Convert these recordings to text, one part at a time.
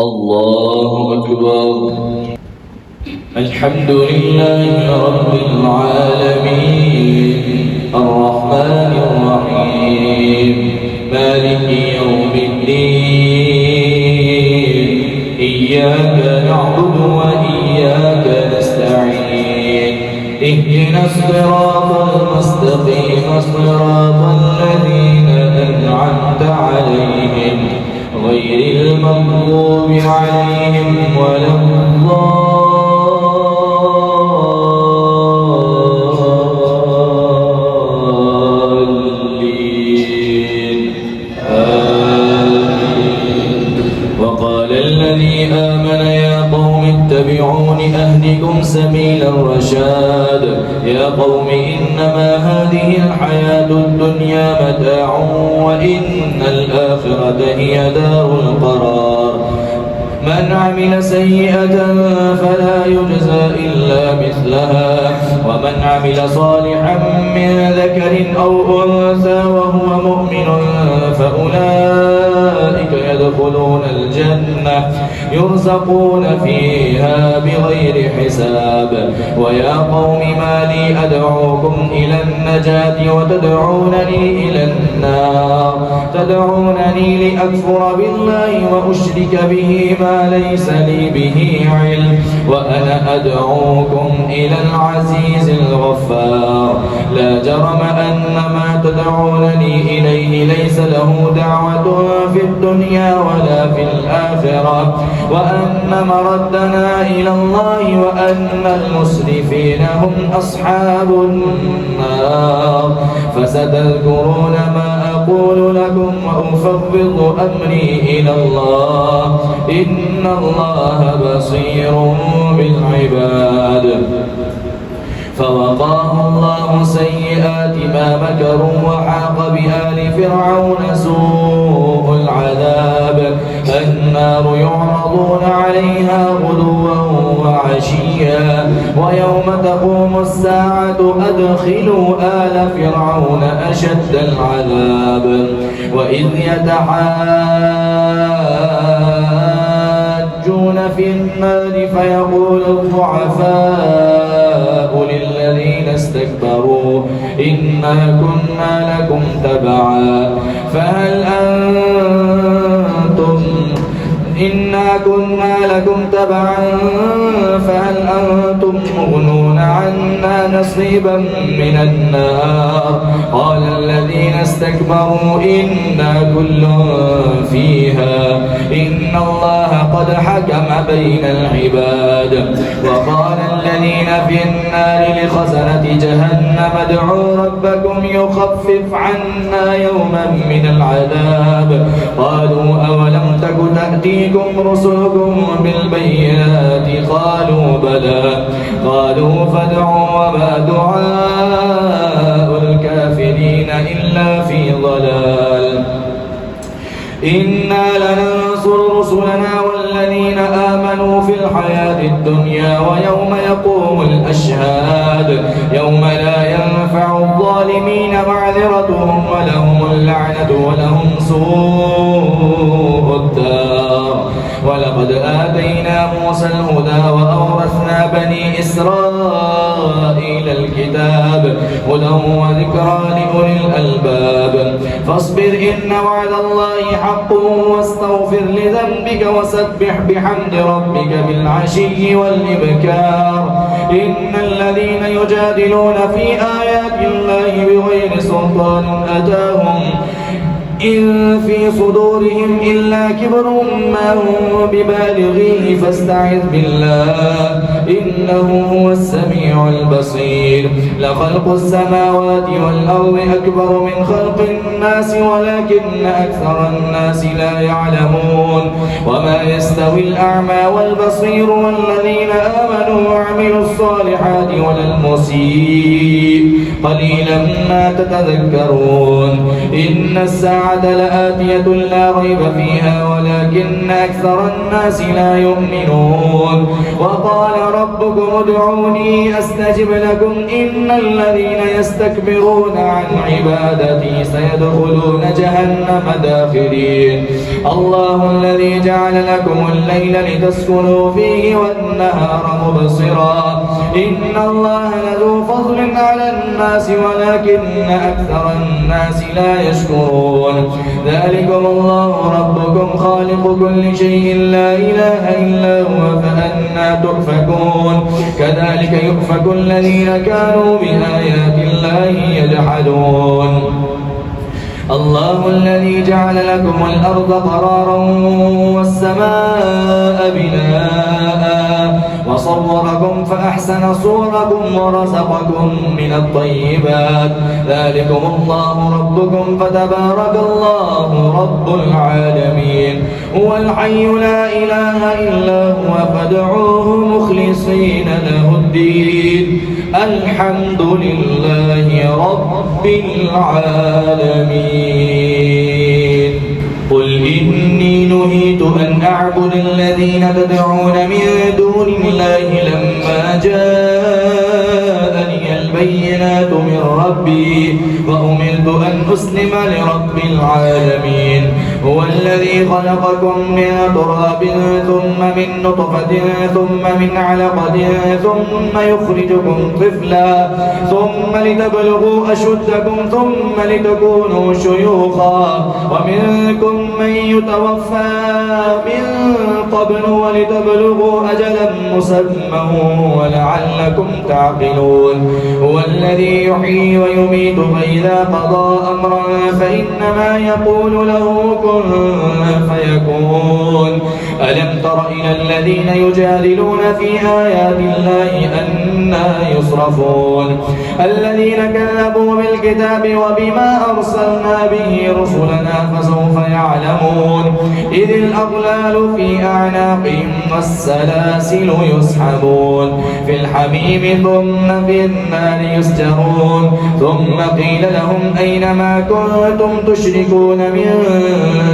الله أكبر. الحمد لله رب العالمين الرحمن الرحيم مالك يوم الدين إياك نعبد وإياك نستعين اهدنا الصراط المستقيم صراط الذين أنعمت عليهم غير المغضوب عليهم ولا الضالين آمين. وقال الذي آمن يا قوم اتبعون أهدكم سبيل الرشاد يا قوم إنما هذه الحياة الدنيا متاع وإن الآخرة هي دار القرار من عمل سيئة فلا يجزى إلا مثلها ومن عمل صالحا من ذكر أو أنثى وهو مؤمن فأولئك يدخلون الجنة يرزقون فيها بغير حساب ويا قوم ما لي أدعوكم إلى النجاة وتدعونني إلى النار تدعونني لأكفر بالله وأشرك به ما ليس لي به علم وأنا أدعوكم إلى العزيز الغفار لا جرم أن ما تدعونني إليه ليس له دعوة في الدنيا ولا في الآخرة وأن مردنا إلى الله وأن المسرفين هم أصحاب النار فستذكرون ما أقول لكم وأفوض أمري إلى الله إن الله بصير بالعباد فوقاه الله سيئات ما مكروا وحاق بآل فرعون سوء العذاب النار يعرضون عليها غدوا وعشيا ويوم تقوم الساعة أدخلوا آل فرعون أشد العذاب وإذ يتحاجون في النار فيقول الضعفاء للذين استكبروا إنا كنا لكم تبعا فهل أنتم مغنون عنا نصيبا من النار قال الذين استكبروا إنا كل فيها إن الله قد حكم بين العباد وقال الذين في النار لخزنة جهنم ادعوا ربكم يخفف عنا يوما من العذاب قالوا أولم تك تأتيكم رسلكم بالبينات قالوا بلى قالوا فادعوا وما دعاء الكافرين إلا في ضلال إنا لننصر رسلنا والذين آمنوا في الحياة الدنيا ويوم يقوم الأشهاد يوم لا ينفع الظالمين معذرتهم ولهم اللعنة ولهم سوء الدار ولقد آتينا موسى الهدى وأورثنا بني إسرائيل الكتاب هدى وذكرى لأولي الألباب فاصبر إن وعد الله حق واستغفر لذنبك وسبح بحمد ربك بالعشي والإبكار إن الذين يجادلون في آيات الله بغير سلطان أتاهم إن في صدورهم إلا كبر ما هم ببالغيه فاستعذ بالله إنه هو السميع البصير لخلق السماوات والأرض أكبر من خلق الناس ولكن أكثر الناس لا يعلمون وما يستوي الأعمى والبصير والذين آمنوا وعملوا الصالحات ولا المسيء قليلا ما تتذكرون إن الساعة لآتية لا ريب فيها ولكن أكثر الناس لا يؤمنون وقال ربكم ادعوني أستجب لكم إن الذين يستكبرون عن عبادتي سيدخلون جهنم داخرين الله الذي جعل لكم الليل لتسكنوا فيه والنهار مبصرا إن الله لذو فضل على الناس ولكن أكثر الناس لا يشكرون ذلكم الله ربكم خالق كل شيء لا إله إلا هو فأنى تؤفكون كذلك يؤفك الذين كانوا بآيات الله يجحدون الله الذي جعل لكم الأرض قرارا والسماء بناء وصوركم فأحسن صوركم ورزقكم من الطيبات ذلكم الله ربكم فتبارك الله رب العالمين هو الحي لا إله إلا هو فادعوه مخلصين له الدين الحمد لله رب العالمين قل إني نهيت أن أعبد الذين تدعون من دون الله لما جاءني البينات من ربي فأمرت أن أسلم لرب العالمين هو الذي خلقكم من تراب ثم من نطفة ثم من علقة ثم يخرجكم طفلا ثم لتبلغوا أشدكم ثم لتكونوا شيوخا ومنكم من يتوفى من قبل ولتبلغوا أجلا مسمى ولعلكم تعقلون هو الذي يحيي ويميت فإذا قضى أمرا فإنما يقول له كن فيكون ألم تر إلى الذين يجادلون في آيات الله أنى يصرفون الذين كذبوا بالكتاب وبما أرسلنا به رسلنا فسوف يعلمون إذ الأغلال في أعناقهم والسلاسل يسحبون في الحميم ثم في النار يسجرون ثم قيل لهم أين ما كنتم تشركون من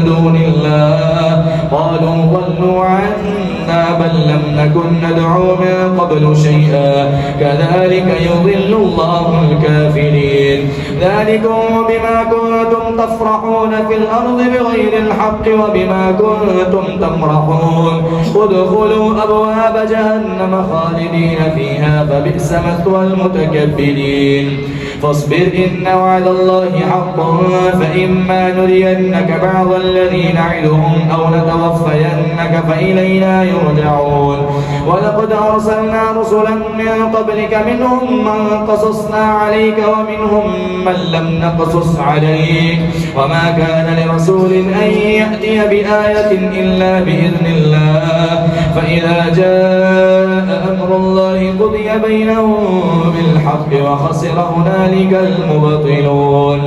دون الله قالوا ضلوا عنا بل لم نكن ندعو من قبل شيئا كذلك يضل الله الكافرين ذلكم بما كنتم تفرحون في الأرض بغير الحق وبما كنتم تمرحون ادخلوا أبواب جهنم خالدين فيها فبئس مثوى المتكبرين فاصبر إن وعد الله حق فإما نرينك بعض الذي نعدهم أو نتوفينك فإلينا يرجعون ولقد أرسلنا رسلا من قبلك منهم من قصصنا عليك ومنهم من لم نقصص عليك وما كان لرسول أن يأتي بآية إلا بإذن الله فإذا جاء أمر الله قضي بينهم بالحق وخسر هنالك المبطلون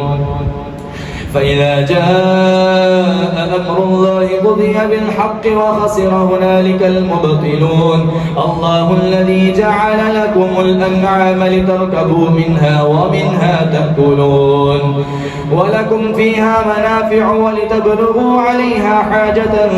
فإذا جاء أمر الله قضي بالحق وخسر هنالك المبطلون الله الذي جعل لكم الأنعام لتركبوا منها ومنها تأكلون ولكم فيها منافع ولتبلغوا عليها حاجة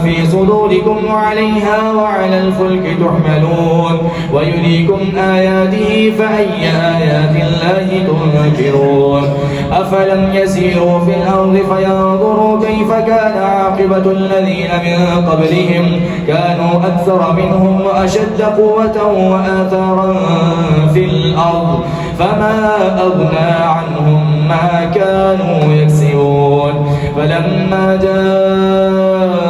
في صدوركم وعليها وعلى الفلك تحملون ويريكم آياته فأي آيات الله تنكرون أفلم يسيروا في الأرض فينظروا كيف كان عاقبة الذين من قبلهم كانوا أكثر منهم وأشد قوة وآثارا في الأرض فما أغنى عنهم ما كانوا يكسبون فلما جاءتهم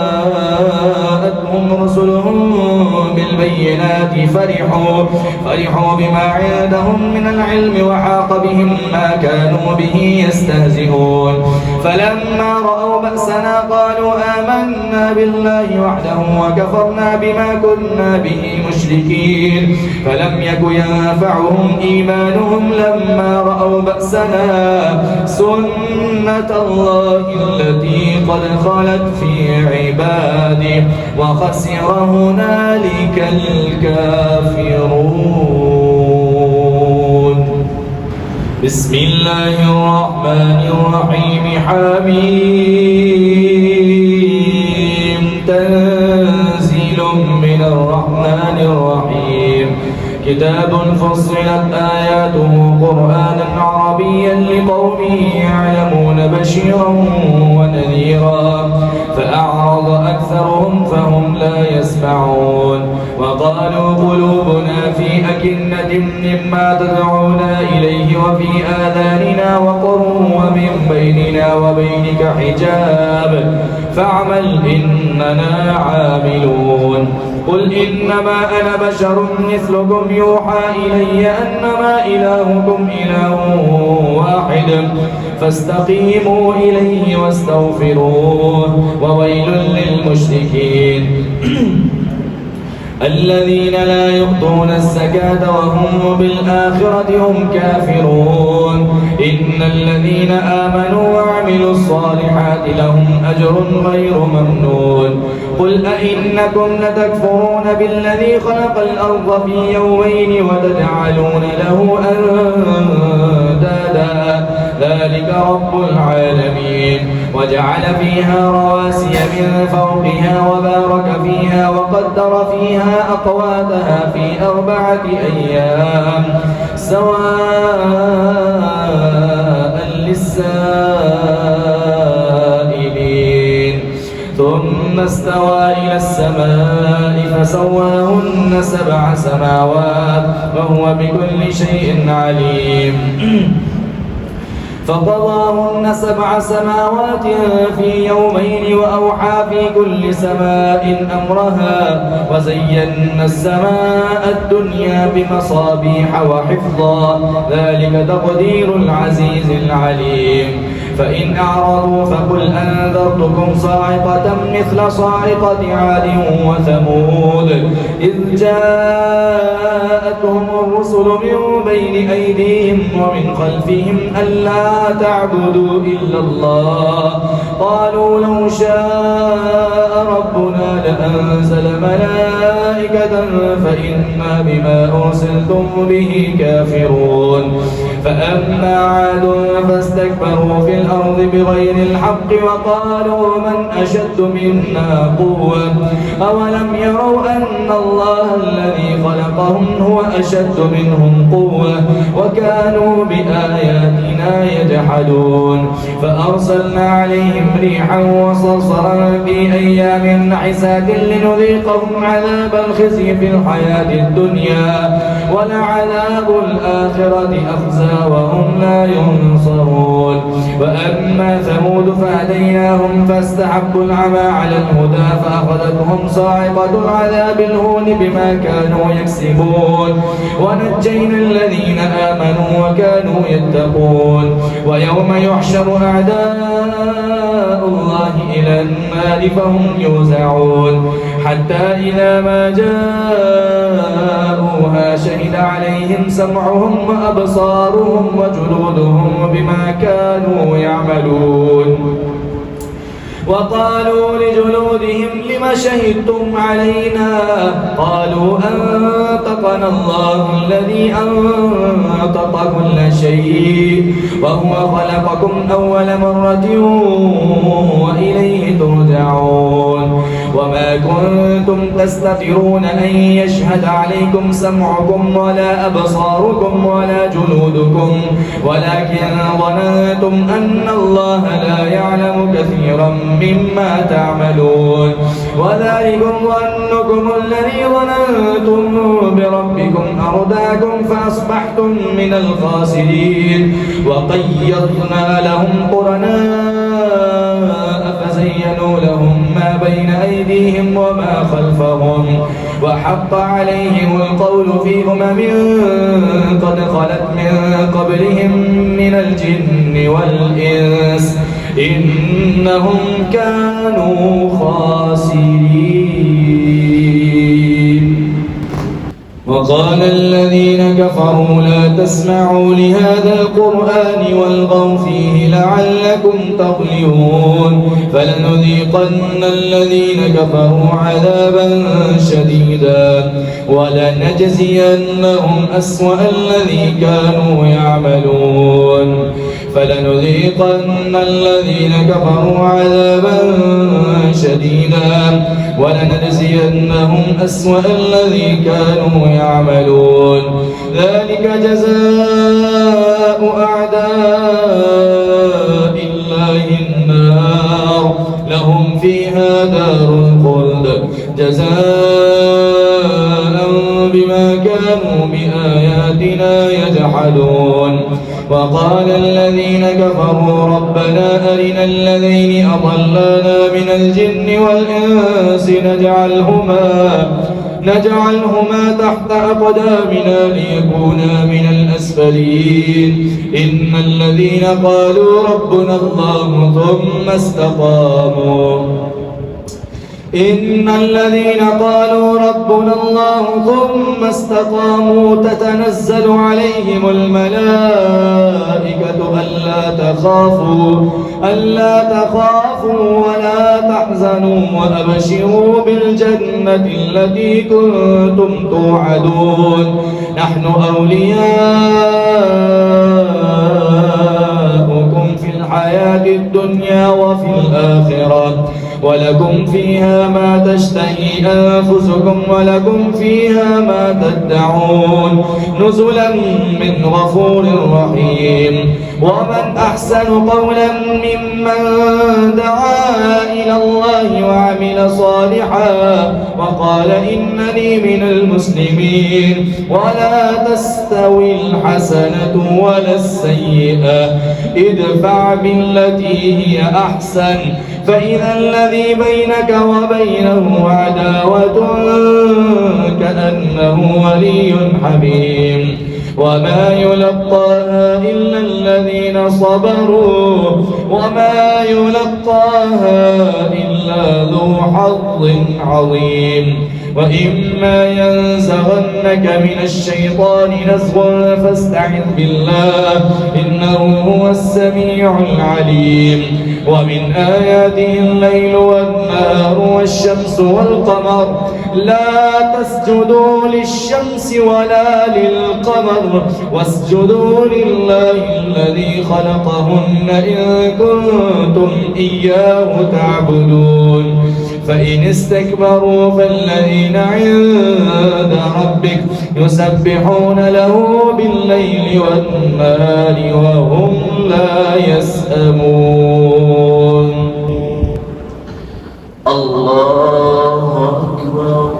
رسلهم بالبينات فرحوا بما عندهم من العلم وحاق بهم ما كانوا به يستهزئون فلما رأوا بأسنا قالوا آمنا بالله وحده وكفرنا بما كنا به مشركين فلم يك ينفعهم إيمانهم لما رأوا بأسنا سنة الله التي قد خلت في عباده وخسر هنالك الكافرون بسم الله الرحمن الرحيم حميم تنزيل من الرحمن الرحيم كتاب فصلت آياته قرآنا عربيا لقوم يعلمون بشيرا ونذيرا فأعرض أكثرهم فهم لا يسمعون وقالوا قلوبنا في أكنة مما تدعونا إليه وفي آذاننا وقر ومن بيننا وبينك حجاب فاعمل إننا عاملون قل إنما أنا بشر مثلكم يوحى إلي أنما إلهكم إله واحد فاستقيموا إليه واستغفروه وويل للمشركين الذين لا يؤتون الزكاة وهم بالآخرة هم كافرون إن الذين آمنوا وعملوا الصالحات لهم أجر غير ممنون قل أئنكم لتكفرون بالذي خلق الأرض في يومين وتجعلون له أندادا ذلك رب العالمين وجعل فيها رواسي من فوقها وبارك فيها وقدر فيها أقواتها في 4 أيام سواء للسائلين ثم استوى إلى السماء فسواهن 7 سماوات وهو بكل شيء عليم فقضاهن 7 سماوات في يومين وأوحى في كل سماء أمرها وزينا السماء الدنيا بمصابيح وحفظا ذلك تقدير العزيز العليم فإن أعرضوا فقل أنذرتكم صاعقة مثل صاعقة عاد وثمود إذ جاءتهم الرسل من بين أيديهم ومن خلفهم ألا تعبدوا إلا الله قالوا لو شاء ربنا لأنزل ملائكة فإنا بما أرسلتم به كافرون فأما عاد فاستكبروا في الأرض بغير الحق وقالوا من أشد منا قوة أولم يروا أن الله الذي خلقهم هو أشد منهم قوة وكانوا بآياتنا يجحدون فأرسلنا عليهم ريحا وصرصرا في أيام نحسات لنذيقهم عذاب الخزي في الحياة الدنيا ولعذاب الآخرة أخزى وهم لا ينصرون وأما ثمود فهديناهم فاستحبوا العمى على الهدى فأخذتهم صاعقة العذاب الهون بما كانوا يكسبون ونجينا الذين آمنوا وكانوا يتقون ويوم يحشر أعداء الله إلى النار فهم يوزعون حتى إذا ما جاءوها شهد عليهم سمعهم وأبصارهم وجلودهم بما كانوا يعملون وقالوا لجلودهم لم شهدتم علينا قالوا أنطقنا الله الذي أنطق كل شيء وهو خلقكم أول مرة وإليه ترجعون وما كنتم تستترون أن يشهد عليكم سمعكم ولا أبصاركم ولا جلودكم ولكن ظننتم أن الله لا يعلم كثيرا مما تعملون وذلكم ظنكم الذي ظننتم بربكم أرداكم فأصبحتم من الخاسرين وقيضنا لهم قرناء فزينوا لهم ما بين أيديهم وما خلفهم وحق عليهم القول في قد خلت من قبلهم من الجن والإنس إنهم كانوا خاسرين وقال الذين كفروا لا تسمعوا لهذا القرآن والغوا فيه لعلكم تغلبون فلنذيقن الذين كفروا عذابا شديدا ولنجزينهم أسوأ الذي كانوا يعملون فلنذيقن الذين كفروا عذابا شديدا ولنجزينهم أسوأ الذي كانوا يعملون ذلك جزاء أعداء الله النار لهم فيها دار الخلد جزاء بما كانوا بآياتنا يجحدون وقال الذين كفروا ربنا أرنا الذين أضلانا من الجن والإنس نجعلهما تحت أقدامنا ليكونا من الأسفلين إن الذين قالوا ربنا الله ثم استقاموا تتنزل عليهم الملائكة ألا تخافوا ولا تحزنوا وأبشروا بالجنة التي كنتم توعدون نحن أولياؤكم في الحياة الدنيا وفي الآخرة ولكم فيها ما تشتهي أنفسكم ولكم فيها ما تدعون نزلا من غفور رحيم ومن أحسن قولا ممن دعا إلى الله وعمل صالحا وقال إنني من المسلمين ولا تستوي الحسنة ولا السيئة ادفع بالتي هي أحسن فإذا الذي بينك وبينه عداوة كأنه ولي حميم وما يلقاها إلا الذين صبروا وما يلقاها إلا ذو حظ عظيم وإما ينزغنك من الشيطان نزغ فاستعذ بالله إنه هو السميع العليم ومن آياته الليل والنهار والشمس والقمر لا تسجدوا للشمس ولا للقمر واسجدوا لله الذي خلقهن إن كنتم إياه تعبدون فإن استكبروا فالذين عند ربك يسبحون له بالليل والنهار وهم لا يسأمون الله أكبر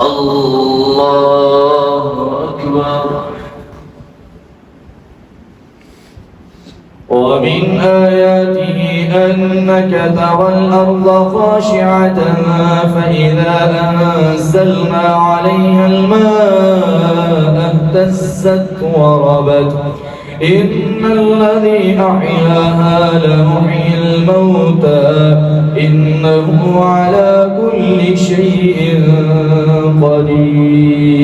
الله أكبر ومن آياته أنك ترى الأرض خاشعة فإذا أنزلنا عليها الماء اهتزت وربت إن الذي أحياها لمحيي الموتى إنه على كل شيء قدير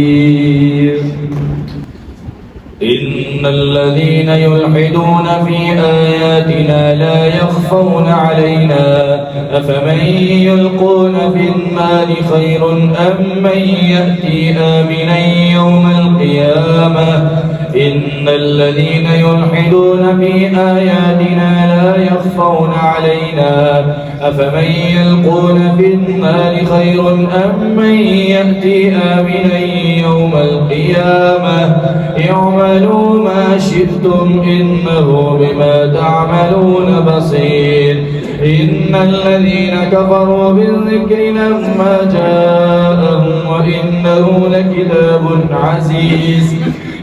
إن الذين يلحدون في آياتنا لا يخفون علينا أفمن يلقون في النار خير أم من يأتي آمنا يوم القيامة إن الذين يلحدون في آياتنا لا يخفون علينا أفمن يلقون في النار خير أم من يأتي آمنا يوم القيامة اعملوا ما شئتم إنه بما تعملون بصير إن الذين كفروا بالذكر لما جاءهم وإنه لكتاب عزيز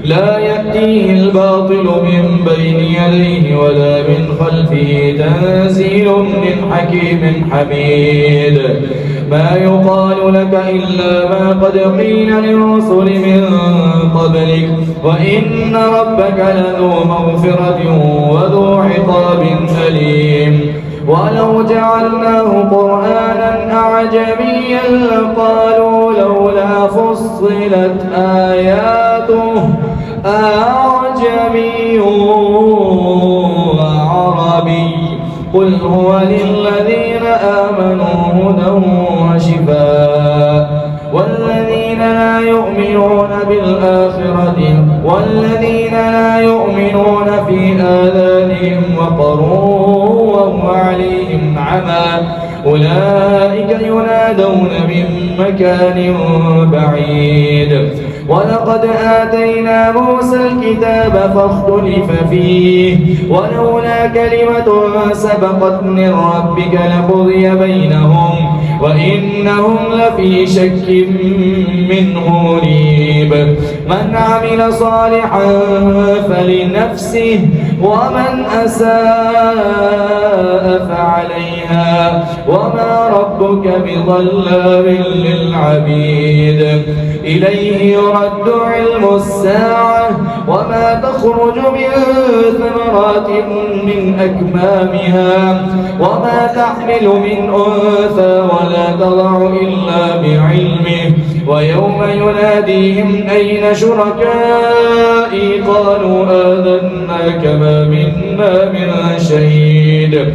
لا يأتيه الباطل من بين يديه ولا من خلفه تنزيل من حكيم حميد ما يقال لك إلا ما قد قيل للرسل من قبلك وإن ربك لذو مغفرة وذو عقاب أليم ولو جعلناه قرآنا أعجميا لقالوا لولا ما فصلت آياته أعجمي وعربي قل هو للذين آمنوا هدى وشفاء والذين لا يؤمنون بالآخرة في آذانهم وقر وهو عليهم عمى أولئك ينادون من مكان بعيد ولقد آتينا موسى الكتاب فاختلف فيه ولولا كلمة سبقت من ربك لقضي بينهم وإنهم لفي شك منه مريب من عمل صالحا فلنفسه ومن أساء فعليها وما ربك بظلام للعبيد إليه يرد علم الساعة وما تخرج من ثمرات من أكمامها وما تحمل من أنثى ولا تضع إلا بعلمه ويوم يناديهم أين شركائي قالوا آذناك ما منا من شهيد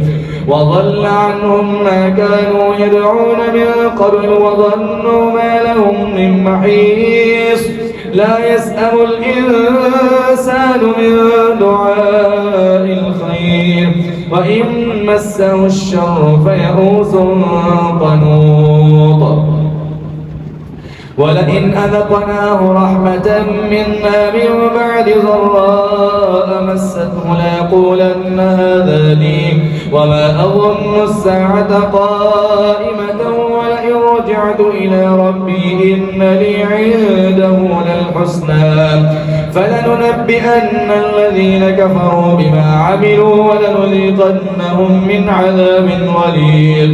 وضل عنهم ما كانوا يدعون من قبل وظنوا ما لهم من محيص لا يسأم الإنسان من دعاء الخير وإن مسه الشر فيئوس قنوط ولئن أذقناه رحمة منا من بعد ضراء مسته ليقولن هذا لي وما أظن الساعة قائمة ولئن رجعت إلى ربي إن لي عنده للحسنى فلننبئن الذين كفروا بما عملوا ولنذيقنهم من عذاب غليظ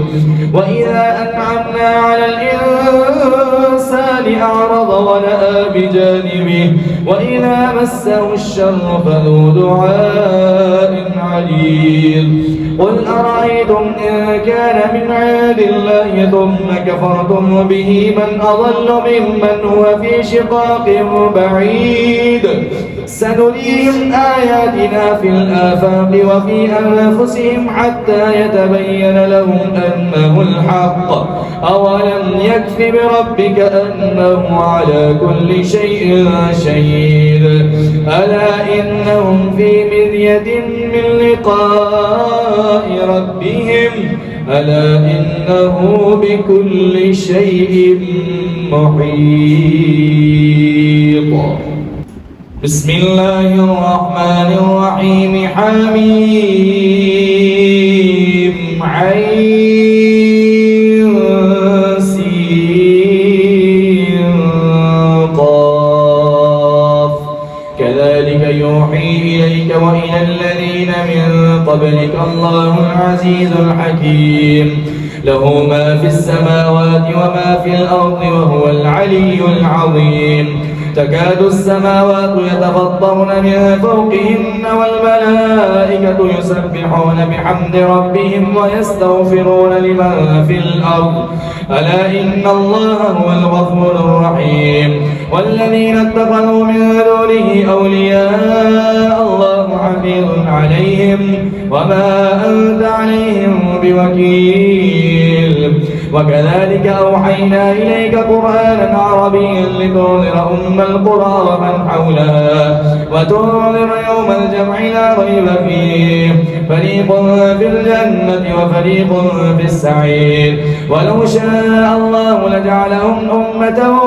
وإذا أنعمنا على الإنسان أعرض ونأى بجانبه وإذا مسه الشر فذو دعاء عريض قل أرأيتم إن كان من عند الله ثم كفرتم به من أضل ممن هو في شقاق بعيد سنريهم آياتنا في الآفاق وفي أنفسهم حتى يتبين لهم أنه الحق أولم يكف بربك أنه على كل شيء شهيد ألا إنهم في مرية من لقاء ربهم ألا إنه بكل شيء محيط بسم الله الرحمن الرحيم حميم عين سين قاف كذلك يوحي إليك وإلى الذين من قبلك الله العزيز الحكيم له ما في السماوات وما في الأرض وهو العلي العظيم تكاد السماوات يتفطرن من فوقهن والملائكة يسبحون بحمد ربهم ويستغفرون لمن في الأرض ألا إن الله هو الغفور الرحيم والذين اتخذوا من دونه أولياء الله حفيظ عليهم وما أنت عليهم بوكيل وكذلك أوحينا إليك قرآنا عربيا لتنذر أم القرى ومن حولها وتنذر يوم الجمع لا ريب فيه فريق في الجنة وفريق في السعير ولو شاء الله لجعلهم أمة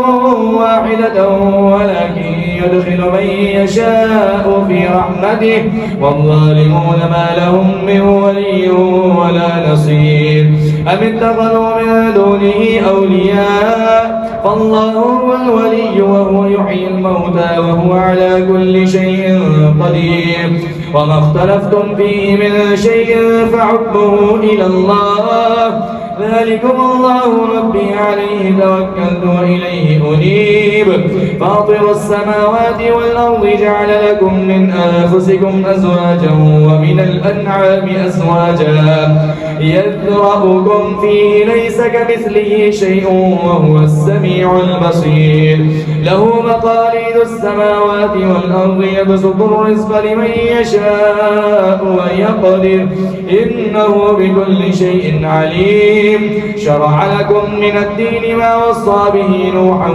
واحدة ولكن يدخل من يشاء في رحمته والظالمون ما لهم من ولي ولا نصير أم اتخذوا من دونه أولياء فالله هو الولي وهو يحيي الموتى وهو على كل شيء قدير وما اختلفتم فيه من شيء فحكمه إلى الله ذلكم الله ربي عليه توكلت وإليه أنيب فاطر السماوات والأرض جعل لكم من أنفسكم أزواجا ومن الأنعام أزواجا يذرأكم فيه ليس كمثله شيء وهو السميع البصير له مقاليد السماوات والأرض يبسط الرزق لمن يشاء ويقدر إنه بكل شيء عليم شرع لكم من الدين ما وصى به نوحا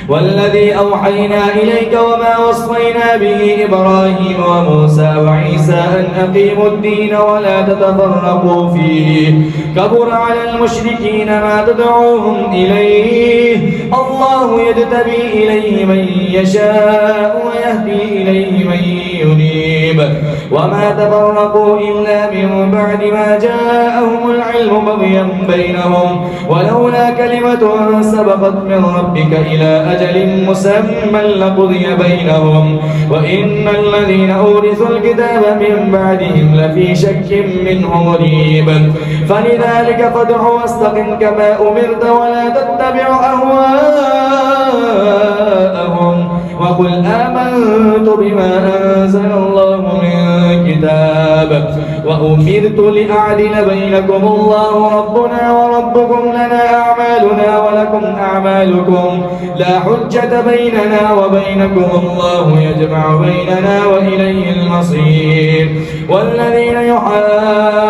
والذي أوحينا إليك وما وصينا به إبراهيم وموسى وعيسى أن أقيموا الدين ولا تتفرقوا فيه كبر على المشركين ما تدعوهم إليه الله يجتبي إليه من يشاء ويهدي إليه من ينيب وما تفرقوا إلا من بعد ما جاءهم العلم بغيا بينهم ولولا كلمة سبقت من ربك إلى أجل مسمى لقضي بينهم وإن الذين أورثوا الكتاب من بعدهم لفي شك منه مريب فلذلك فادع واستقم كما أمرت ولا تتبع أهواءهم وقل آمنت بما أنزل الله من كتاب وأمرت لأعدل بينكم الله ربنا وربكم لنا أعمالنا ولكم أعمالكم لا حجة بيننا وبينكم الله يجمع بيننا وإليه المصير والذين يحاجون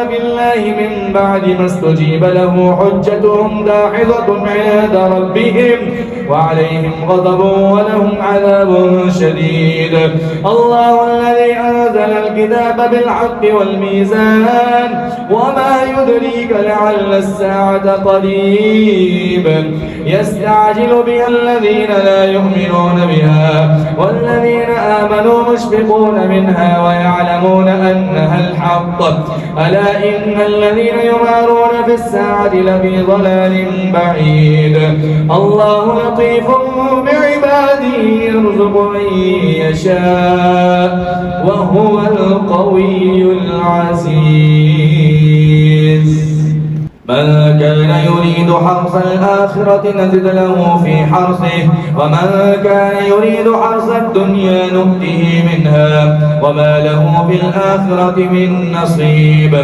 بالله من بعد ما استجيب له حجتهم داحضة عند ربهم وعليهم غضب ولهم عذاب شديد الله الذي أنزل الكتاب بالحق والميزان وما يدريك لعل الساعة قريب يستعجل بها الذين لا يؤمنون بها والذين آمنوا مشفقون منها ويعلمون أنها الحق ألا إن الذين يمارون في الساعة لفي ضلال بعيد الله لطيف بعباده يرزق من يشاء وهو القوي العزيز من كان يريد حرث الآخرة نزد له في حرثه ومن كان يريد حرث الدنيا نؤته منها وما له في الآخرة من نصيب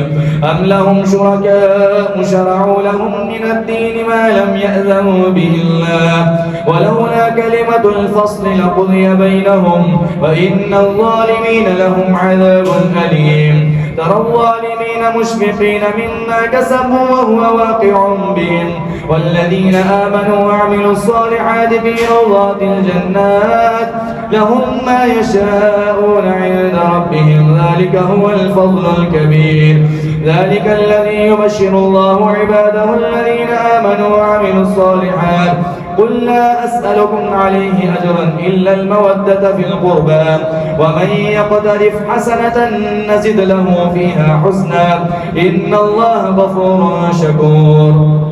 أم لهم شركاء شرعوا لهم من الدين ما لم يأذنوا به الله ولولا كلمة الفصل لقضي بينهم وإن الظالمين لهم عذاب أليم ترى الظالمين مشفقين مما كسبوا وهو واقع بهم والذين آمنوا وعملوا الصالحات في روضات الجنات لهم ما يشاءون عند ربهم ذلك هو الفضل الكبير ذلك الذي يبشر الله عباده الذين آمنوا وعملوا الصالحات قل لا أسألكم عليه أجرا إلا المودة في القربى ومن يقترف حسنة نزد له فيها حسنا إن الله غفور شكور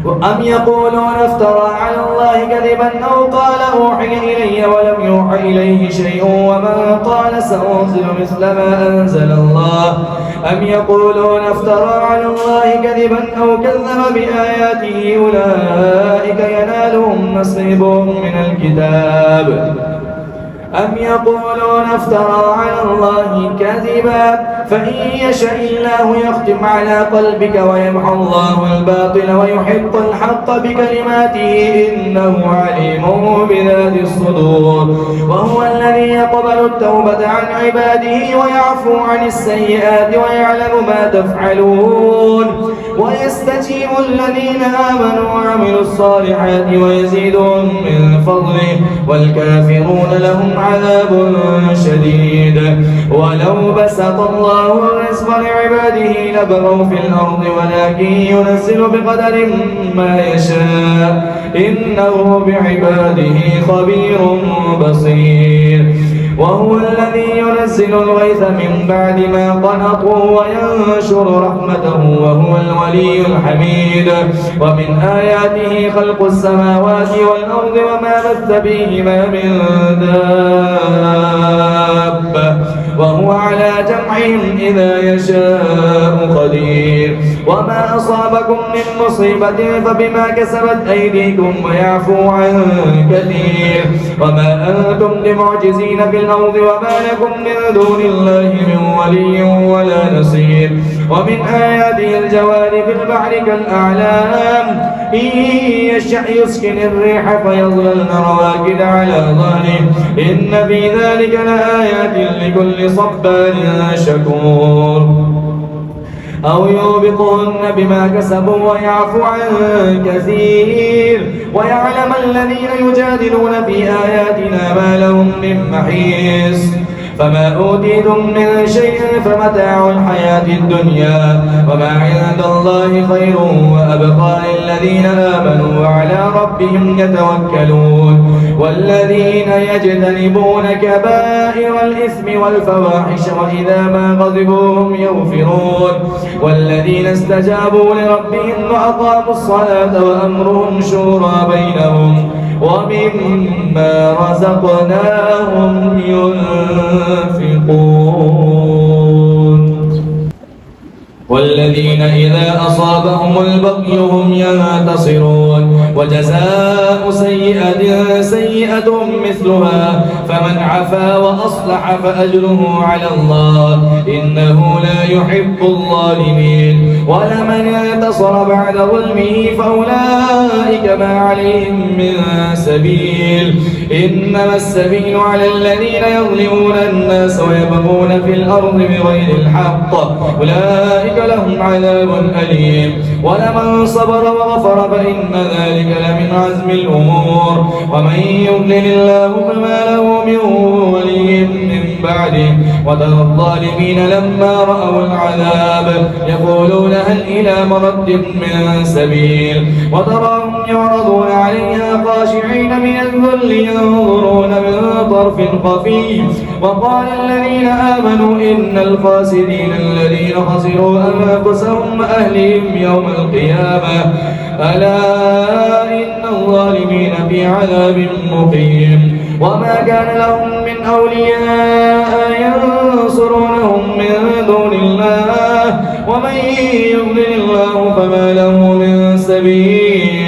أم يقولون افترى على الله كذبا أو قال أوحي إلي ولم يوحى إليه شيء ومن قال سأنزل مثل ما أنزل الله أم يقولون افترى على الله كذبا أو كذب بآياته أولئك ينالهم نصيبهم من الكتاب أم يقولون افترى على الله كذبا فإن يشاء الله يختم على قلبك ويمحو الله الباطل ويحق الحق بكلماته إنه عليم بذات الصدور وهو الذي يقبل التوبة عن عباده ويعفو عن السيئات ويعلم ما تفعلون ويستجيب الذين آمنوا وعملوا الصالحات ويزيدهم من فضله والكافرون لهم عذاب شديد ولو بسط الله الرزق لعباده لبغوا في الأرض ولكن ينزل بقدر ما يشاء إنه بعباده خبير بصير وهو الذي ينزل الغيث من بعد ما قنطوا وينشر رحمته وهو الولي الحميد ومن آياته خلق السماوات والأرض وما بث فيهما من دابة وهو على جمعهم إذا يشاء قدير وما أصابكم من مصيبة فبما كسبت أيديكم ويعفو عن كثير وما أنتم بمعجزين في الأرض وما لكم من دون الله من ولي ولا نصير ومن آياته الجوار في البحر كالأعلام إن يشأ يسكن الريح فيظللن رواكد على ظهره إن في ذلك لآيات لكل صبار شكور أو يوبقهن بما كسبوا ويعفو عن كثير ويعلم الذين يجادلون في آياتنا ما لهم من محيص فما أوتيتم من شيء فمتاع الحياة الدنيا وما عند الله خير وأبقى للذين آمنوا وعلى ربهم يتوكلون والذين يجتنبون كبائر الإثم والفواحش وإذا ما غضبوا هم يغفرون والذين استجابوا لربهم وأقاموا الصلاة وأمرهم شورى بينهم ومما رزقناهم ينفقون والذين إذا أصابهم البغي هم ينتصرون وجزاء سيئة سيئة مثلها فمن عفا وأصلح فأجره على الله إنه لا يحب الظالمين ولمن انتصر بعد ظلمه فأولئك ما عليهم من سبيل إنما السبيل على الذين يظلمون الناس ويبغون في الأرض بغير الحق أولئك لهم عذاب أليم ولمن صبر وغفر فإن ذلك لمن عزم الأمور ومن يضلل الله فما له من ولي من بعده وترى الظالمين لما رأوا العذاب يقولون هل إلى مرد من سبيل وتراهم يعرضون عليها خاشعين من الذل ينظرون من طرف خفي وقال الذين آمنوا إن الخاسرين الذين خسروا أنفسهم وأهلهم يوم القيامة ألا إن الظالمين في عذاب مقيم وما كان لهم من أولياء ينصرونهم من دون الله ومن يضلل الله فما له من سبيل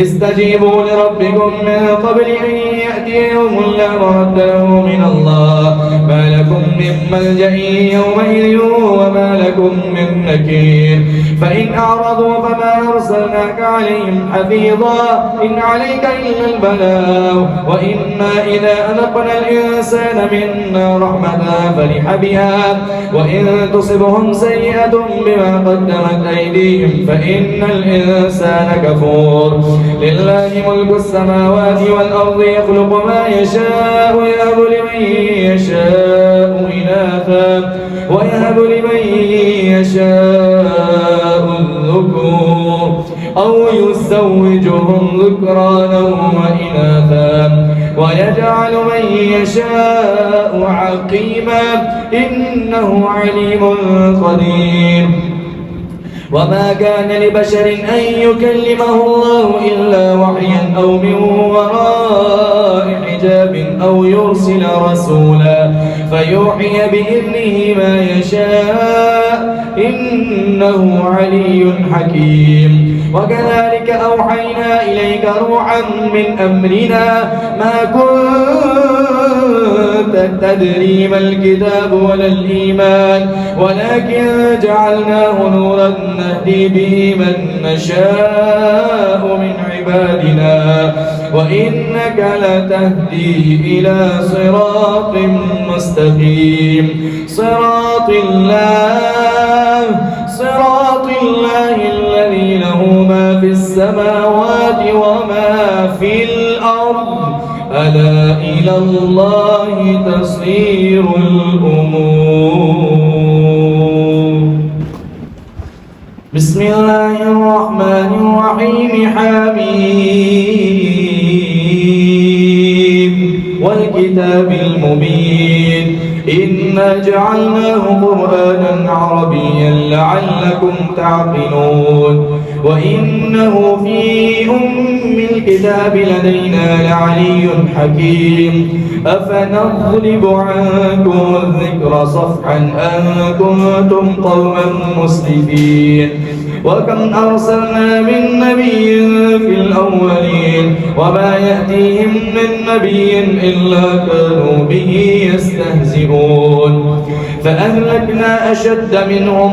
استجيبوا لربكم من قبل أن يأتي يوم لا مرد له من الله ما لكم من ملجأ يومئذ وما لكم من نكير فإن أعرضوا فما أرسلناك عليهم حفيظا إن عليك إلا البلاغ وإنا إذا أذقنا الإنسان منا رحمة فرح بها وإن تصبهم سيئة بما قدمت أيديهم فإن الإنسان كفور لله ملك السماوات والأرض يخلق ما يشاء يهب لمن يشاء إناثا ويهب لمن يشاء الذكور أو يزوجهم ذكرانا وإناثا ويجعل من يشاء عقيما إنه عليم قدير وما كان لبشر أن يكلمه الله إلا وحيا أو من وراء حجاب أو يرسل رسولا فيوحي بإذنه ما يشاء إنه علي حكيم وكذلك أوحينا إليك روحا من أمرنا ما كنت تدري ما الكتاب ولا الإيمان ولكن جعلناه نورا نهدي به من نشاء من عبادنا وإنك لتهدي إلى صراط مستقيم صراط الله الذي له ما في السماوات وما في الأرض ألا إلى الله تصير الأمور بسم الله الرحمن الرحيم حميم والكتاب المبين إنا جعلناه قرآنا عربيا لعلكم تعقلون وإنه في أم الكتاب لدينا لعلي حكيم أفنضرب عنكم الذكر صفحا أن كنتم قوما مسرفين وكم أرسلنا من نبي في الأولين وما يأتيهم من نبي إلا كانوا به يستهزئون فأهلكنا أشد منهم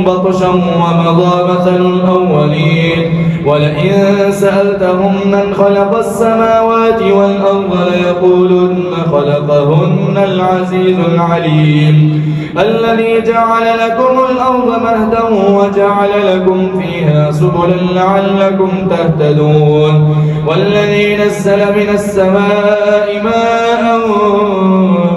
بطشا ومضى مثل الأولين ولئن سألتهم من خلق السماوات والأرض ليقولن خلقهن العزيز العليم الذي جعل لكم الأرض مهدا وجعل لكم فيها سبلا لعلكم تهتدون والذي نزل من السماء ماء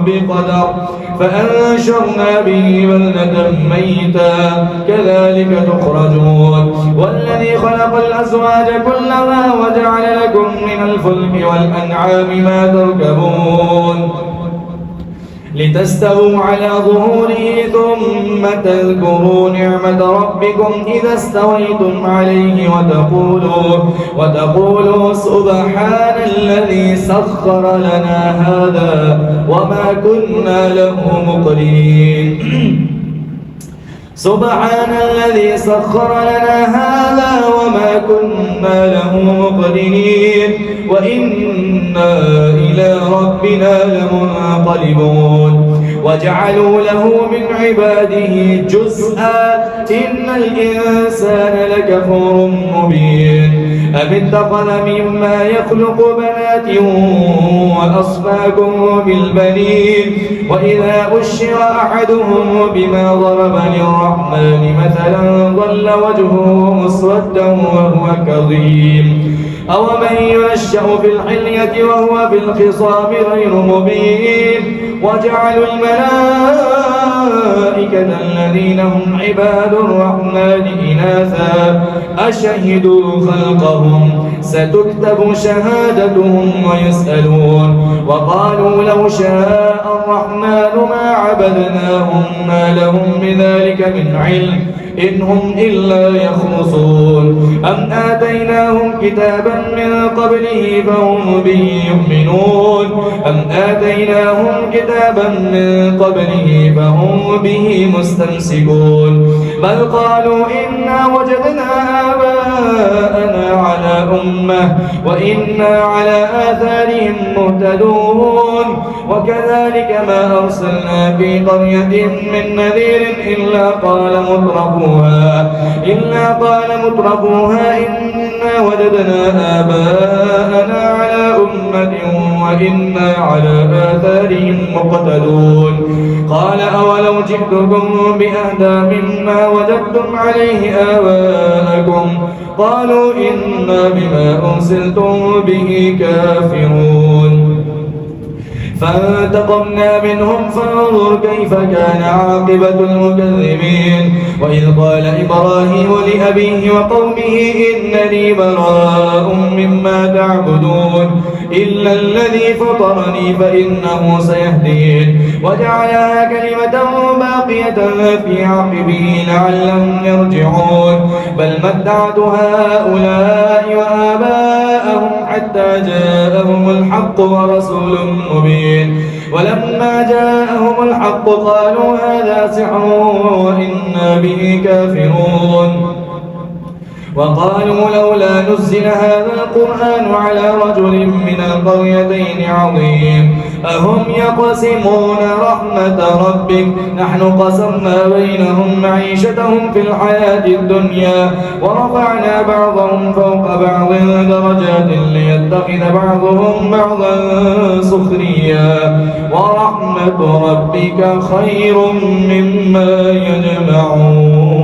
بقدر فأنشرنا به بلدة ميتا كذلك تخرجون والذي خلق الأزواج كلها وجعل لكم من الفلك والأنعام ما تركبون لتستووا على ظهوره ثم تذكروا نعمة ربكم إذا استويتم عليه وتقولوا سبحان الذي سخر لنا هذا وما كنا له مقرنين سبحان الذي سخر لنا هذا وما كنا له مقرنين وإنا إلى ربنا لمنقلبون وجعلوا له من عباده جزءا إن الإنسان لكفور مبين أم اتخذ مما يخلق بنات وأصفاكم بالبنين وإذا أشر أحدهم بما ضرب للرحمن مثلا ظل وجهه مسودا وهو كظيم أومن ينشأ في الحلية وهو في الخصام غير مبين وجعلوا الملائكة الذين هم عباد الرحمن إناثا أشهدوا خلقهم ستكتب شهادتهم ويسألون وقالوا لو شاء الرحمن ما عبدناهم ما لهم بذلك من علم إن هم إلا يخرصون أم آتيناهم كتابا من قبله فهم به يؤمنون أم آتيناهم كتابا من قبله فهم به مستمسكون بل قالوا إنا وجدنا آباءنا على أمة وإنا على آثارهم مهتدون وكذلك ما أرسلنا في قرية من نذير إلا قال مترفوها إنا وجدنا آباءنا على أمة وإنا على آثارهم مقتدون قال أولو جئتكم بأهدى مما وجدتم عليه آباءكم قالوا إنا بما أرسلتم به كافرون فانتقمنا منهم فانظر كيف كان عاقبة المكذبين وإذ قال إبراهيم لأبيه وقومه إنني براء مما تعبدون إلا الذي فطرني فإنه سيهدين وجعلها كلمة باقية في عقبه لعلهم يرجعون بل متعت هؤلاء وآباءهم حتى جاءهم الحق ورسول مبين ولما جاءهم الحق قالوا هذا سحر وإنا به كافرون وقالوا لولا نزل هذا القرآن على رجل من القريتين عظيم أهم يقسمون رحمة ربك نحن قسمنا بينهم معيشتهم في الحياة الدنيا ورفعنا بعضهم فوق بعض درجات ليتخذ بعضهم بعضا سخريا ورحمة ربك خير مما يجمعون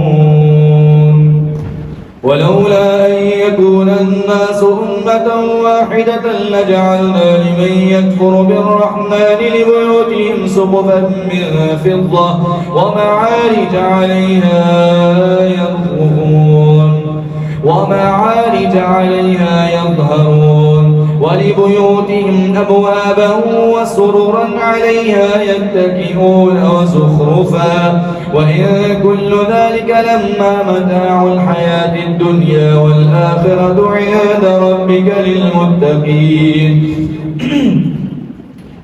ولولا أن يكون الناس أمة واحدة لجعلنا لمن يكفر بالرحمن لبيوتهم سقفا من فضة ومعارج عليها يظهرون ولبيوتهم أبوابا وسررا عليها يتكئون وزخرفا وإن كل ذلك لما متاع الحياة الدنيا والآخرة عند ربك للمتقين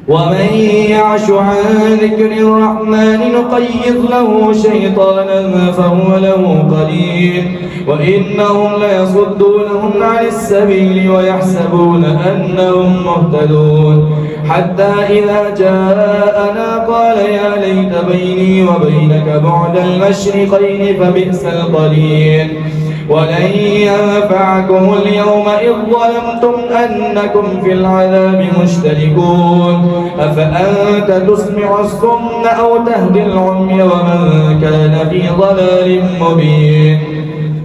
ومن يعش عن ذكر الرحمن نقيض له شيطانا فهو له قرين وإنهم ليصدونهم عن السبيل ويحسبون أنهم مهتدون حتى إذا جاءنا قال يا ليت بيني وبينك بعد المشرقين فبئس القرين ولن ينفعكم اليوم إذ ظلمتم أنكم في العذاب مشتركون أفأنت تسمع الصم أو تهدي العمي ومن كان في ضلال مبين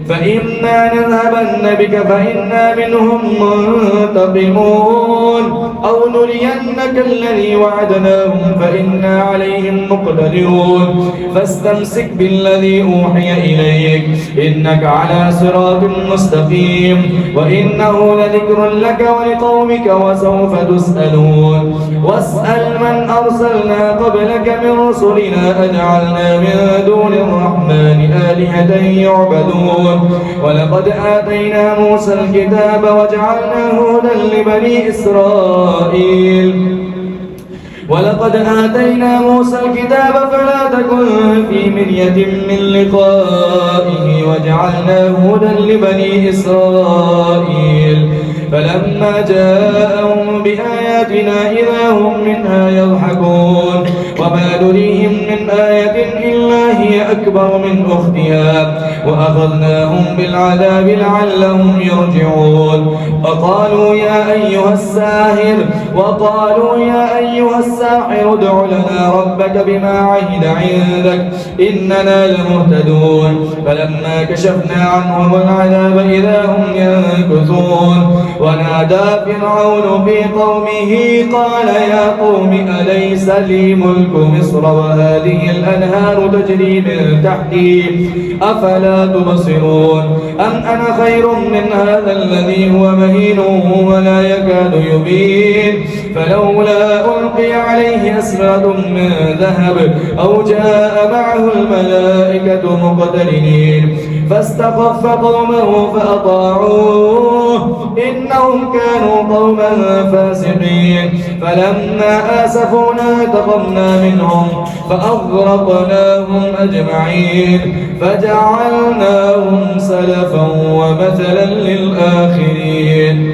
فإما نذهبن بك فإنا منهم منتقمون أو نرينك الذي وعدناهم فإنا عليهم مقتدرون فاستمسك بالذي أوحي إليك إنك على صراط مستقيم وإنه لذكر لك ولقومك وسوف تسألون واسأل من أرسلنا قبلك من رسلنا أجعلنا من دون الرحمن آلهة يعبدون ولقد آتينا موسى الكتاب وجعلناه هدى لبني إسرائيل فلا تكن في مرية من لقائه وجعلناه هدى لبني إسرائيل فلما جاءهم بآياتنا إذا هم منها يضحكون وما نريهم من آية إلا هي أكبر من أختها وأخذناهم بالعذاب لعلهم يرجعون وقالوا يا أيها الساحر ادع لنا ربك بما عهد عندك إننا لمهتدون فلما كشفنا عنهم العذاب إذا هم ينكثون ونادى فرعون في قومه قال يا قوم أليس لي ملك مصر وهذه الأنهار تجري من تحتي أفلا تبصرون أم أنا خير من هذا الذي هو مهين ولا يكاد يبين فلولا ألقي عليه أسرة من ذهب أو جاء معه الملائكة مقترنين فاستخف قومه فأطاعوه إنهم كانوا قوما فاسقين فلما آسفونا انتقمنا منهم فأغرقناهم أجمعين فجعلناهم سلفا ومثلا للآخرين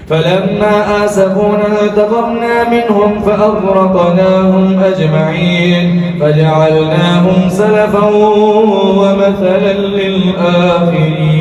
فلما آسفونا انتقمنا منهم فأغرقناهم أجمعين فجعلناهم سلفا ومثلا للآخرين